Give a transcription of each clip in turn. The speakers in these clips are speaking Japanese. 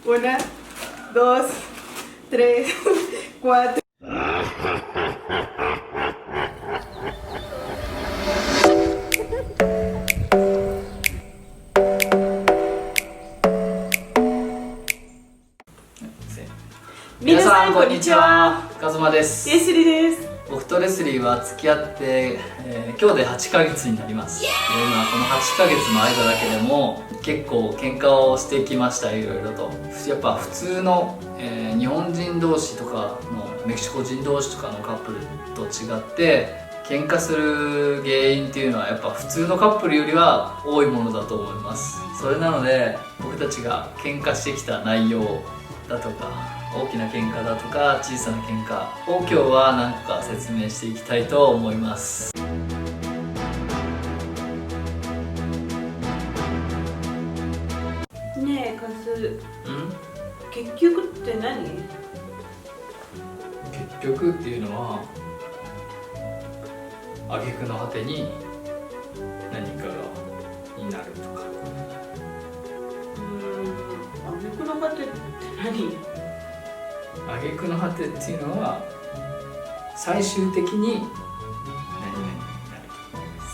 Una, dos, tres, cuatro.皆さんこんにちは、カズマです。レスリーです。僕とレスリーは付き合って、今日で8ヶ月になります。で今この8ヶ月の間だけでも結構喧嘩をしてきました。いろいろとやっぱ普通の、日本人同士とかのメキシコ人同士とかのカップルと違って喧嘩する原因っていうのはやっぱ普通のカップルよりは多いものだと思います。それなので僕たちが喧嘩してきた内容だとか大きな喧嘩だとか小さな喧嘩を今日は何個か説明していきたいと思います。ねえカズ、結局って何？結局っていうのは挙句の果てに何かがになるとか。挙句の果てって何？挙句の果てっていうのは最終的に何々になる。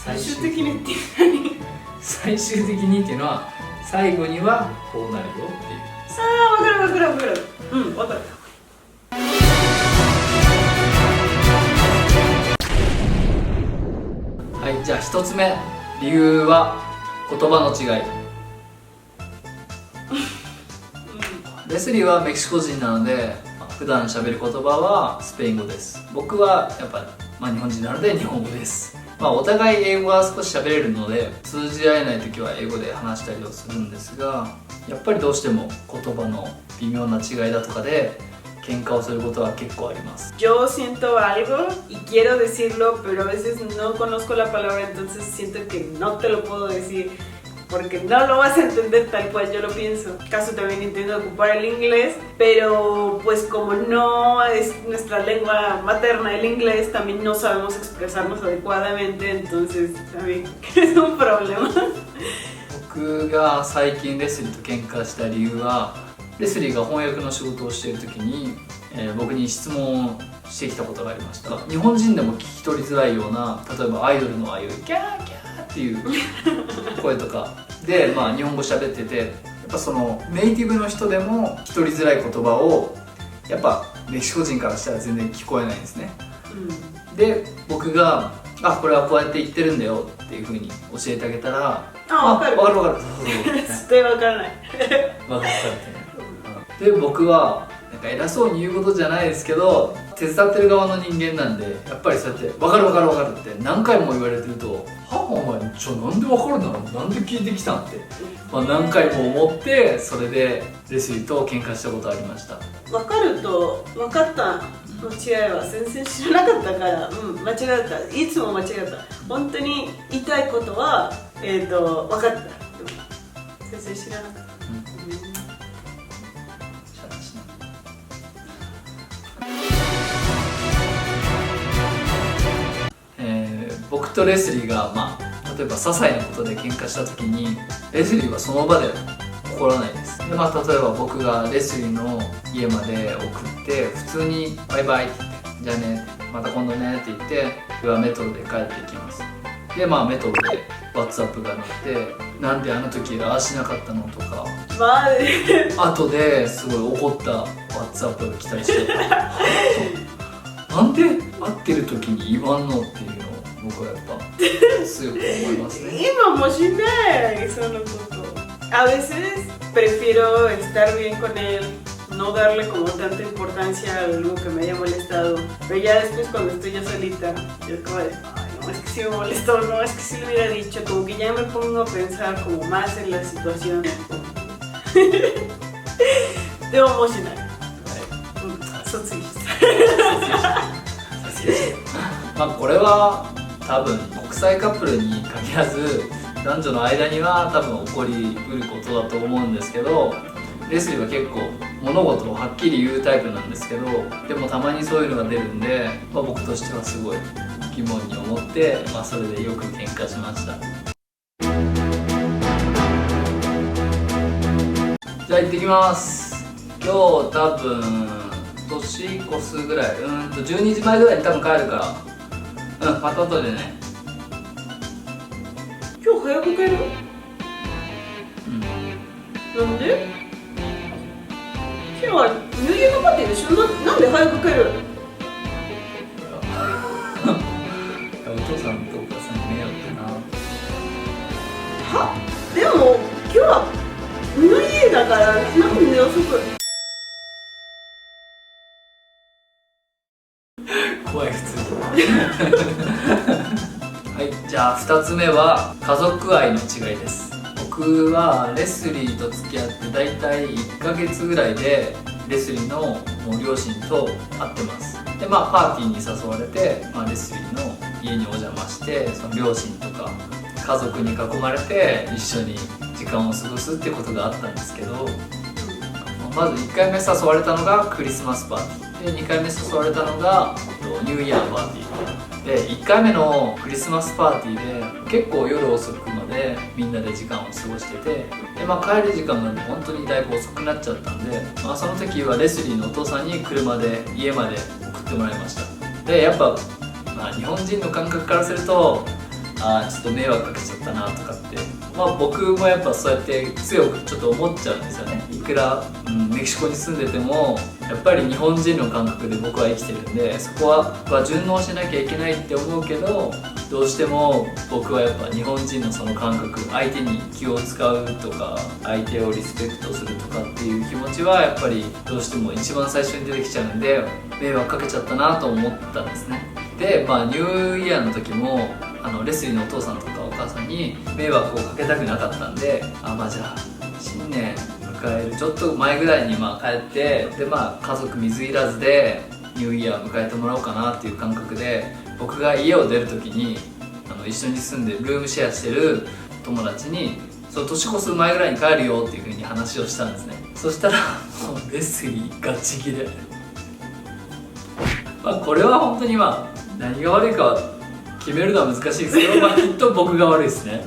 最終的にって何？最終的にっていうのは最後にはこうなるよっていう。ああ、分かる分かる分かる。分かる。はい、じゃあ1つ目、理由は言葉の違い。レスリーはメキシコ人なので普段喋る言葉はスペイン語です。僕はやっぱ、日本人なので日本語です。お互い英語が少し喋れるので通じ合えない時は英語で話したりをするんですが、やっぱりどうしても言葉の微妙な違いだとかで喧嘩をすることは結構あります。Yo siento algo y quiero decirlo, pero a veces no conozco la palabra, entonces siento que no te lo puedo decir porque no lo vas a entender tal cual yo lo pienso. En caso también intento ocupar el inglés, pero pues como no es nuestra lengua materna el inglés, también no sabemos expresarnos adecuadamente, entonces también es un problema. 僕が最近レスリーと喧嘩した理由は、レスリーが翻訳の仕事をしている時に、僕に質問をしてきたことがありました。日本人でも聞き取りづらいような、例えばアイドルのああいうキャーキャーっていう声とかで、日本語喋ってて、やっぱそのネイティブの人でも聞き取りづらい言葉をやっぱメキシコ人からしたら全然聞こえないんですね。で僕がこれはこうやって言ってるんだよっていう風に教えてあげたら、分かる分かる絶対分からない分かったね。で僕はなんか偉そうに言うことじゃないですけど、手伝ってる側の人間なんで、やっぱりそうやって分かる分かる分かるって何回も言われてると、お前なんで分かるんだろう、なんで聞いてきたんって、何回も思って、それでレスリーと喧嘩したことありました。分かると分かったの違いは全然知らなかったから、間違えた。いつも間違えた。本当に言いたいことは分かった。全然知らなかった。僕とレスリーが、例えば些細なことで喧嘩した時にレスリーはその場で怒らないです。で、例えば僕がレスリーの家まで送って普通にバイバイって言って、じゃあね、また今度ねって言って僕はメトロで帰っていきます。でメトロで WhatsApp が鳴って、なんであの時ああしなかったのとか、後ですごい怒った WhatsApp が来たりしてなんで会ってる時に言わんのっていうのを僕はやっぱ強く思いますね。今もしないそのこと。A veces prefiero estar bien con él, no darle como tanta importancia a algo que me haya molestado, pero ya después cuando estoy ya solita, yo es como de, no, es que sí me molestó, no, es que sí lo hubiera dicho, como que ya me pongo a pensar como más en la situación. でももしない。卒業した。これは多分国際カップルに限らず男女の間には多分起こりうることだと思うんですけど、レスリーは結構物事をはっきり言うタイプなんですけど、でもたまにそういうのが出るんで、僕としてはすごい疑問に思って、それでよく喧嘩しました。じゃあ行ってきます。今日多分年越すぐらい、12時前ぐらいに多分帰るから、また後でね。今日早く帰る？なんで？今日はニューイヤーのパーティーでしょ？なんで早く帰る？お父さんとお母さんに迷惑かな。は？でも今日はニューイヤーだからなんで遅く？怖い、普通に。はい、じゃあ2つ目は家族愛の違いです。僕はレスリーと付き合ってだいたい1ヶ月ぐらいでレスリーのもう両親と会ってます。でパーティーに誘われて、レスリーの家にお邪魔して、その両親とか家族に囲まれて一緒に時間を過ごすってことがあったんですけど、まず1回目誘われたのがクリスマスパーティーで、2回目誘われたのがニューイヤーパーティーで、1回目のクリスマスパーティーで結構夜遅くまでみんなで時間を過ごしてて、で、帰る時間が本当にだいぶ遅くなっちゃったんで、その時はレスリーのお父さんに車で家まで送ってもらいました。でやっぱ、日本人の感覚からするとちょっと迷惑かけちゃったなとかって、僕もやっぱそうやって強くちょっと思っちゃうんですよね。いくら、メキシコに住んでてもやっぱり日本人の感覚で僕は生きてるんで、そこは順応しなきゃいけないって思うけど、どうしても僕はやっぱ日本人のその感覚、相手に気を使うとか相手をリスペクトするとかっていう気持ちはやっぱりどうしても一番最初に出てきちゃうんで、迷惑かけちゃったなと思ったんですね。で、ニューイヤーの時もレスリーのお父さんとかお母さんに迷惑をかけたくなかったんで、じゃあ新年迎えるちょっと前ぐらいに帰って、で家族水入らずでニューイヤー迎えてもらおうかなっていう感覚で、僕が家を出る時に一緒に住んでルームシェアしてる友達に年越す前ぐらいに帰るよっていう風に話をしたんですね。そしたらもうレスリーガチギレ。これは本当に何が悪いか決めるのは難しいですけど、きっと僕が悪いですね。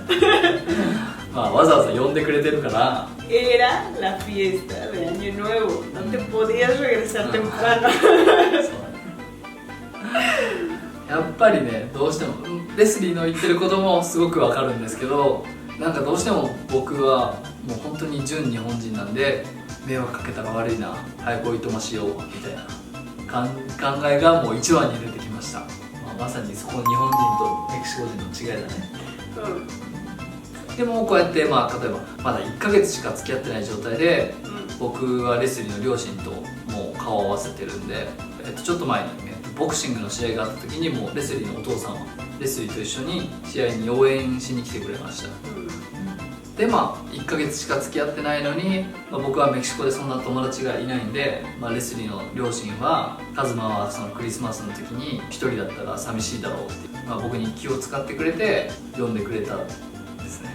わざわざ呼んでくれてるから。Era la fiesta de Año Nuevo. No te podías regresar temprano. やっぱりね、どうしてもレスリーの言ってることもすごくわかるんですけど、どうしても僕はもう本当に純日本人なんで、迷惑かけたら悪いな、早くおいとましようみたいな考えがもう一番に出てきました。まさにそこ日本人とメキシコ人の違いだね。でもこうやって例えばまだ1ヶ月しか付き合ってない状態で、僕はレスリーの両親ともう顔を合わせてるんで、ちょっと前に、ボクシングの試合があった時にもレスリーのお父さんはレスリーと一緒に試合に応援しに来てくれました。で1ヶ月しか付き合ってないのに、僕はメキシコでそんな友達がいないんで、レスリーの両親はカズマはそのクリスマスの時に一人だったら寂しいだろうって、僕に気を使ってくれて呼んでくれたんですね。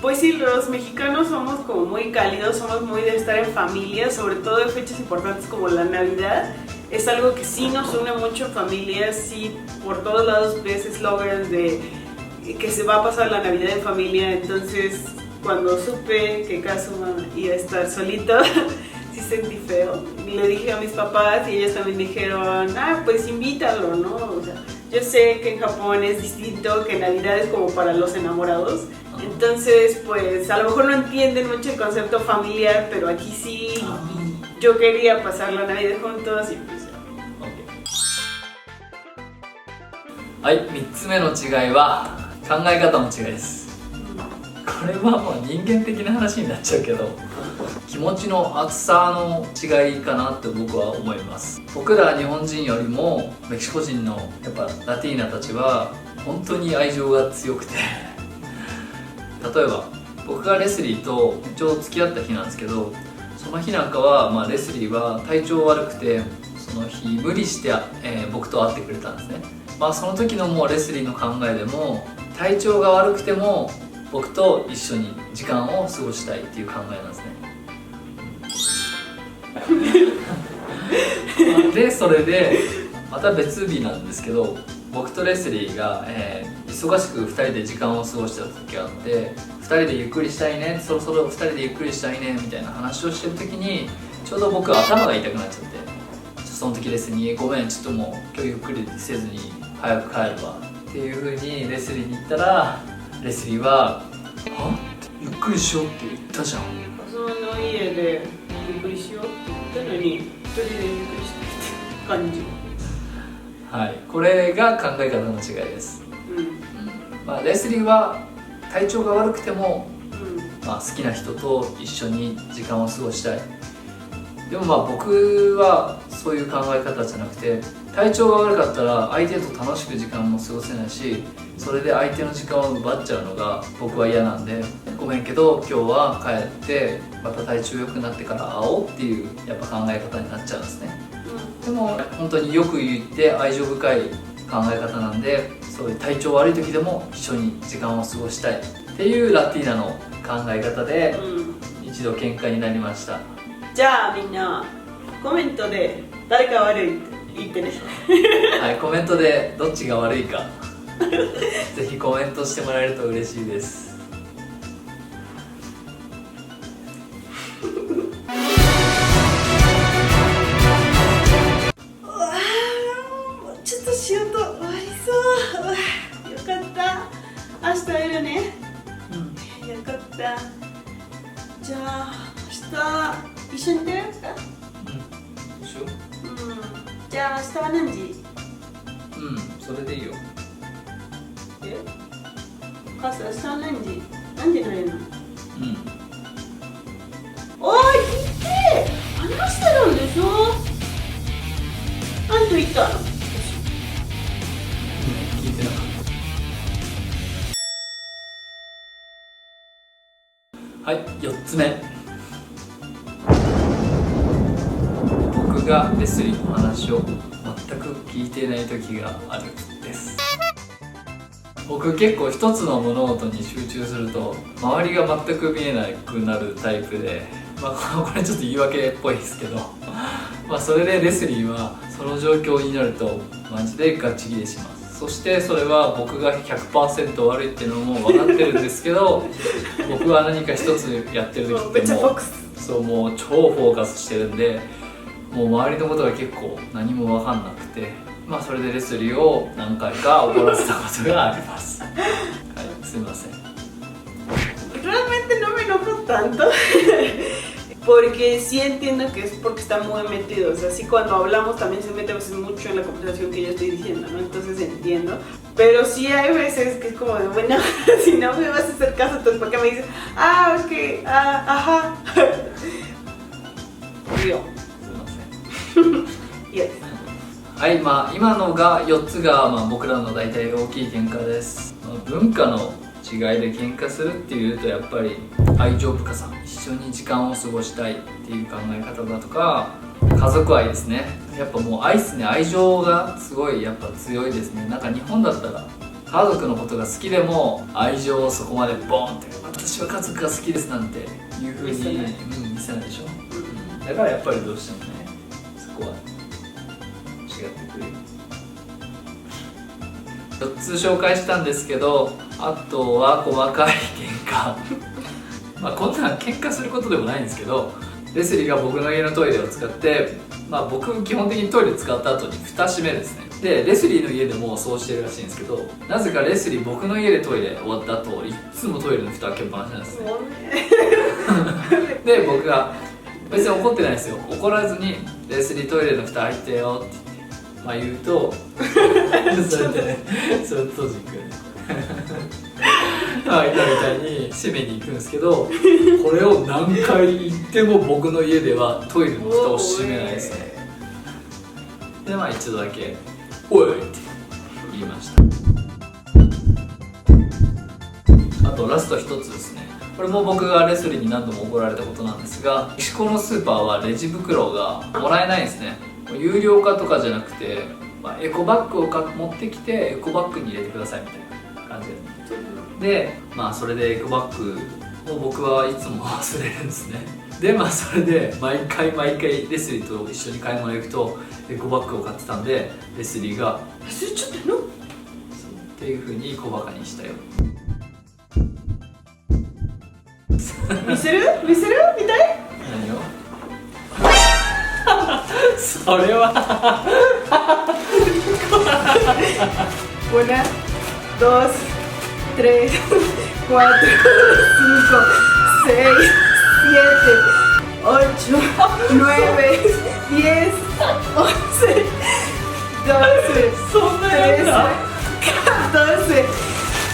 Pues sí, los mexicanos somos como muy cálidos, somos muy de estar en familia, sobre todo en fechas importantes como la Navidad. Es algo que sí nos une mucho en familia, sí por todos lados ves eslogans de que se va a pasar la Navidad en familia. Entonces cuando supe que Kazuma iba a estar solito, sí sentí feo. Le dije a mis papás y ellos también dijeron, pues invítalo, ¿no? O sea, yo sé que en Japón es distinto, que Navidad es como para los enamorados. Entonces, pues a lo mejor no entienden mucho el concepto familiar, pero aquí sí. Yo quería pasar la Navidad juntos y puesはい、3つ目の違いは考え方の違いです。これはもう人間的な話になっちゃうけど、気持ちの厚さの違いかなって僕は思います。僕ら日本人よりもメキシコ人のやっぱラティーナたちは本当に愛情が強くて、例えば僕がレスリーとちょうど付き合った日なんですけど、その日なんかは、レスリーは体調悪くてその日無理して、僕と会ってくれたんですね。その時のもうレスリーの考えでも、体調が悪くても僕と一緒に時間を過ごしたいっていう考えなんですね。でそれでまた別日なんですけど、僕とレスリーが、忙しく2人で時間を過ごした時があって、2人でゆっくりしたいね、そろそろ2人でゆっくりしたいねみたいな話をしてる時にちょうど僕は頭が痛くなっちゃって、その時レスリーに「ごめんちょっともう今日ゆっくりせずに早く帰るわ」っていう風にレスリーに言ったら、レスリーは「は？ゆっくりしようって言ったじゃん」。その家でゆっくりしようって言ったのに一人でゆっくりしたいって感じ。はい、これが考え方の違いです。まあ、レスリーは体調が悪くても、まあ、好きな人と一緒に時間を過ごしたい。でもまあ僕はそういう考え方じゃなくて、体調が悪かったら相手と楽しく時間も過ごせないし、それで相手の時間を奪っちゃうのが僕は嫌なんで、ごめんけど今日は帰ってまた体調良くなってから会おうっていうやっぱ考え方になっちゃうんですね。でも本当によく言って愛情深い考え方なんで、そういう体調悪い時でも一緒に時間を過ごしたいっていうラティーナの考え方で、一度喧嘩になりました。じゃあみんなコメントで誰か悪いって言ってね。はい、コメントでどっちが悪いかぜひコメントしてもらえると嬉しいです。ちょっと仕事終わりそう。よかった。明日会えるね。よかった。じゃあ明日一緒に出ようか。どうしよう。じゃあ明日は何時？それでいいよ。カス明日は何時？何時になるの？おい、聞いて！話してるんでしょ？何と言ったの？聞いてなかった。はい、4つ目。僕がレスリーの話を全く聞いていない時があるです。僕結構一つの物事に集中すると周りが全く見えなくなるタイプで、これちょっと言い訳っぽいですけどそれでレスリーはその状況になるとマジでガチギレします。そしてそれは僕が 100% 悪いっていうのも分かってるんですけど僕は何か一つやってる時ってもう超フォーカスしてるんで、もう周りのことが結構何も分かんなくて、それでレスリーを何回か怒らせたことがありますはい、すいません。Realmente no me enojo tanto porque sí entiendo que es porque están muy metidos, así cuando hablamos también se mete a veces mucho en la conversación que yo estoy diciendo, ¿no? Entonces entiendo, pero sí hay veces que es como de, bueno, si no me vas a hacer caso, entonces ¿por qué me dices, ok, ajá? Yo. すいませんYes. はい、今のが4つが、僕らの大体大きい喧嘩です。文化の違いで喧嘩するっていうとやっぱり愛情深さ、一緒に時間を過ごしたいっていう考え方だとか、家族愛ですね。やっぱもう愛っすね。愛情がすごいやっぱ強いですね。なんか日本だったら家族のことが好きでも愛情をそこまでボーンって私は家族が好きですなんていう風に見せないでしょ。だからやっぱりどうしてもね、そこは違ってくる。4つ紹介したんですけど、あとは細かい喧嘩こんなん喧嘩することでもないんですけど、レスリーが僕の家のトイレを使って、僕基本的にトイレ使った後に蓋閉めるんですね。でレスリーの家でもそうしてるらしいんですけど、なぜかレスリー僕の家でトイレ終わった後いつもトイレの蓋開けっぱなしなんですねで僕が別に怒ってないですよ。怒らずにレスリートイレの蓋開いてよって言うとそれでね、それ閉じく今みたいに閉めに行くんですけど、これを何回言っても僕の家ではトイレの蓋を閉めないですね。で一度だけ「おい!」って言いました。あとラスト1つですね。これも僕がレスリーに何度も怒られたことなんですが、メキシコのスーパーはレジ袋がもらえないんですね。有料化とかじゃなくて、エコバッグを持ってきてエコバッグに入れてくださいみたいな感じで、それでエコバッグを僕はいつも忘れるんですね。でそれで毎回レスリーと一緒に買い物行くとエコバッグを買ってたんで、レスリーが「忘れちゃったの?」っていう風に小バカにしたよ。見せる見たい？何よそれはUna, dos, tres, cuatro, cinco, seis, siete, ocho, nueve, 10, 11, 12, 13, 14,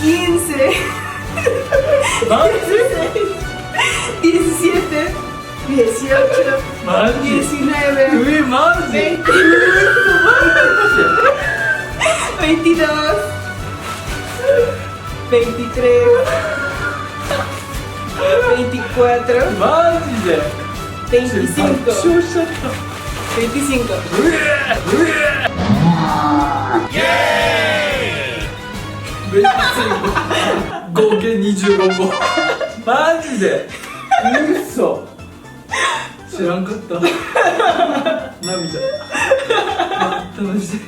15, 16, 17, 18, マジ 19, マジ 20, 22, 23, 24, マジで25, 爆笑しちゃった 25. めっちゃ合計25個マジで嘘知らんかった涙楽しい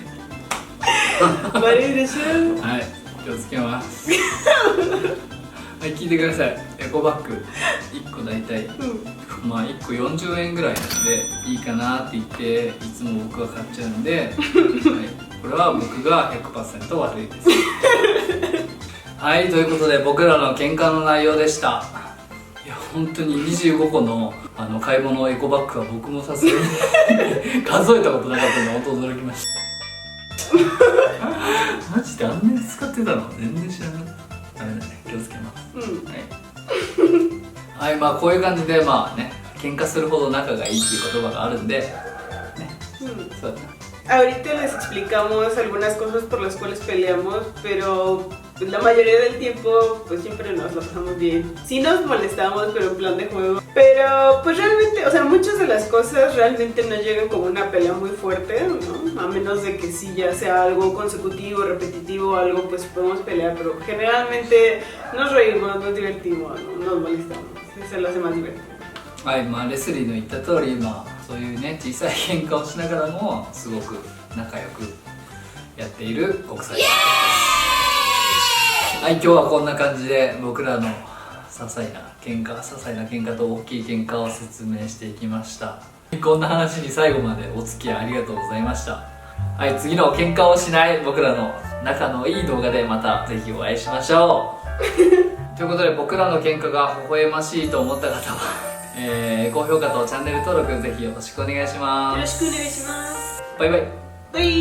悪いでしょ。はい気をつけますはい聞いてください。エコバッグ1個だいたいまあ1個40円ぐらいなんでいいかなって言っていつも僕は買っちゃうんで、はい、これは僕が 100% 悪いですはいということで僕らの喧嘩の内容でした。いや本当に25個の買い物エコバッグは僕もさすがに数えたことなかったので本当驚きましたマジであんなに使ってたの全然知らなかった。ダメだね気をつけます、はい、はい、まあこういう感じでまあね喧嘩するほど仲がいいっていう言葉があるんでね、そうだな。Ahorita les explicamos algunas cosas por las cuales peleamos, pero pues, la mayoría del tiempo pues siempre nos lo pasamos bien. Sí nos molestamos, pero en plan de juego. Pero pues realmente, o sea, muchas de las cosas realmente no llegan como una pelea muy fuerte, ¿no? A menos de que sí ya sea algo consecutivo, repetitivo, algo pues podemos pelear, pero generalmente nos reímos, nos divertimos, ¿no? Nos molestamos. Eso lo hace más divertido. はい、まあレスリーの言った通り、まあそういうね小さい喧嘩をしながらもすごく仲良くやっている国際結婚です。はい、今日はこんな感じで僕らの些細な喧嘩と大きい喧嘩を説明していきました。こんな話に最後までお付き合いありがとうございました。はい、次の喧嘩をしない僕らの仲のいい動画でまたぜひお会いしましょうということで僕らの喧嘩が微笑ましいと思った方は高評価とチャンネル登録ぜひよろしくお願いします。よろしくお願いします。バイバイ。バイ